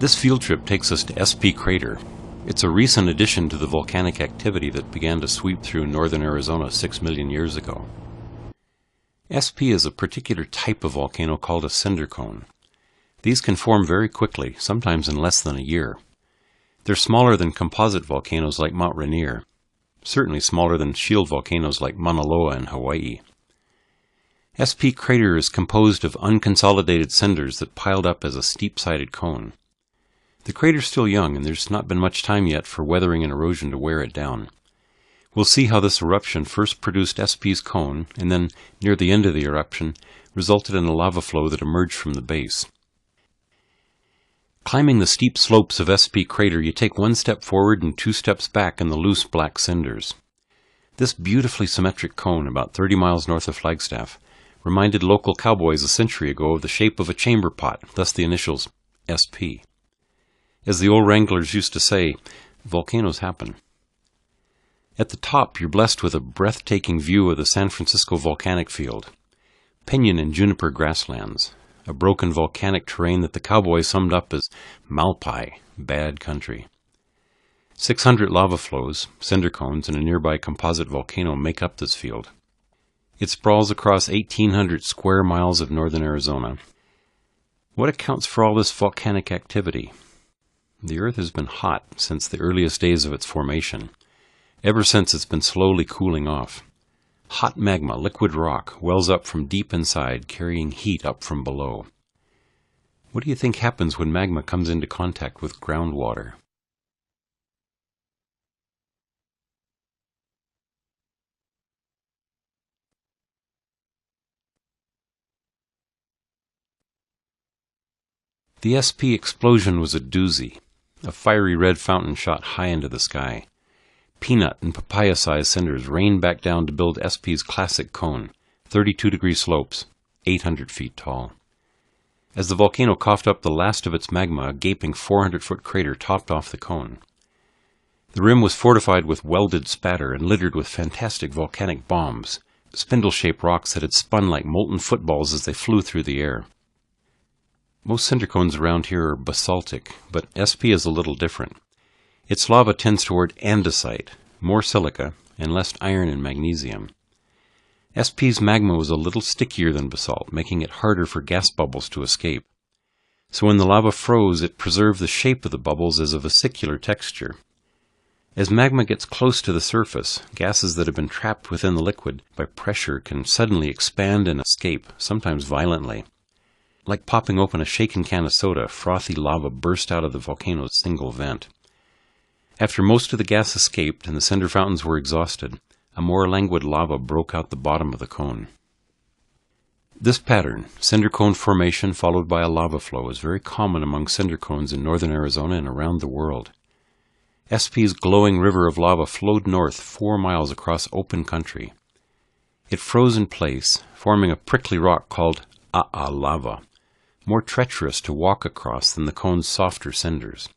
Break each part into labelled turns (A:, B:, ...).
A: This field trip takes us to SP Crater. It's a recent addition to the volcanic activity that began to sweep through northern Arizona 6 million years ago. SP is a particular type of volcano called a cinder cone. These can form very quickly, sometimes in less than a year. They're smaller than composite volcanoes like Mount Rainier, certainly smaller than shield volcanoes like Mauna Loa in Hawaii. SP Crater is composed of unconsolidated cinders that piled up as a steep-sided cone. The crater's still young, and there's not been much time yet for weathering and erosion to wear it down. We'll see how this eruption first produced SP's cone, and then, near the end of the eruption, resulted in a lava flow that emerged from the base. Climbing the steep slopes of SP Crater, you take one step forward and 2 steps back in the loose black cinders. This beautifully symmetric cone, about 30 miles north of Flagstaff, reminded local cowboys a century ago of the shape of a chamber pot, thus the initials SP. As the old wranglers used to say, volcanoes happen. At the top, you're blessed with a breathtaking view of the San Francisco volcanic field, pinyon and juniper grasslands, a broken volcanic terrain that the cowboys summed up as Malpai, bad country. 600 lava flows, cinder cones, and a nearby composite volcano make up this field. It sprawls across 1,800 square miles of northern Arizona. What accounts for all this volcanic activity? The Earth has been hot since the earliest days of its formation, ever since it's been slowly cooling off. Hot magma, liquid rock, wells up from deep inside, carrying heat up from below. What do you think happens when magma comes into contact with groundwater? The SP explosion was a doozy. A fiery red fountain shot high into the sky. Peanut and papaya-sized cinders rained back down to build SP's classic cone, 32-degree slopes, 800 feet tall. As the volcano coughed up the last of its magma, a gaping 400-foot crater topped off the cone. The rim was fortified with welded spatter and littered with fantastic volcanic bombs, spindle-shaped rocks that had spun like molten footballs as they flew through the air. Most cinder cones around here are basaltic, but SP is a little different. Its lava tends toward andesite, more silica, and less iron and magnesium. SP's magma was a little stickier than basalt, making it harder for gas bubbles to escape. So when the lava froze, it preserved the shape of the bubbles as a vesicular texture. As magma gets close to the surface, gases that have been trapped within the liquid by pressure can suddenly expand and escape, sometimes violently. Like popping open a shaken can of soda, frothy lava burst out of the volcano's single vent. After most of the gas escaped and the cinder fountains were exhausted, a more languid lava broke out the bottom of the cone. This pattern, cinder cone formation followed by a lava flow, is very common among cinder cones in northern Arizona and around the world. SP's glowing river of lava flowed north 4 miles across open country. It froze in place, forming a prickly rock called lava, more treacherous to walk across than the cone's softer cinders.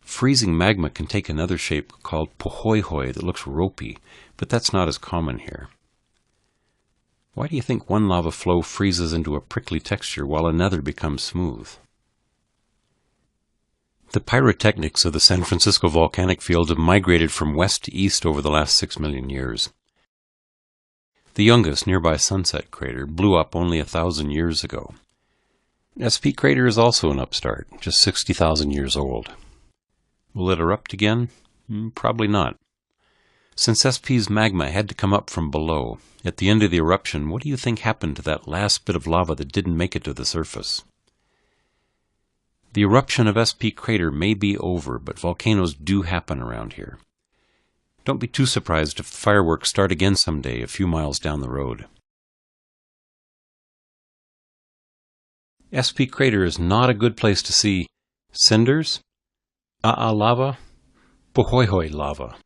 A: Freezing magma can take another shape called pohoihoi that looks ropey, but that's not as common here. Why do you think one lava flow freezes into a prickly texture while another becomes smooth? The pyrotechnics of the San Francisco volcanic field have migrated from west to east over the last 6 million years. The youngest, nearby Sunset Crater, blew up only 1,000 years ago. SP Crater is also an upstart, just 60,000 years old. Will it erupt again? Probably not. Since SP's magma had to come up from below, at the end of the eruption, what do you think happened to that last bit of lava that didn't make it to the surface? The eruption of SP Crater may be over, but volcanoes do happen around here. Don't be too surprised if the fireworks start again someday a few miles down the road. SP Crater is not a good place to see cinders, lava, pohoihoi lava.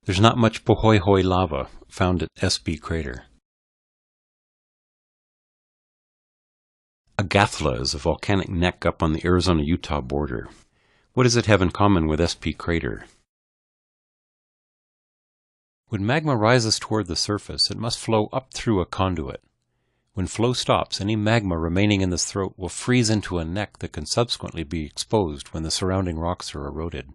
A: There's not much pohoihoi lava found at SP Crater. Agathla is a volcanic neck up on the Arizona-Utah border. What does it have in common with SP Crater? When magma rises toward the surface, it must flow up through a conduit. When flow stops, any magma remaining in this throat will freeze into a neck that can subsequently be exposed when the surrounding rocks are eroded.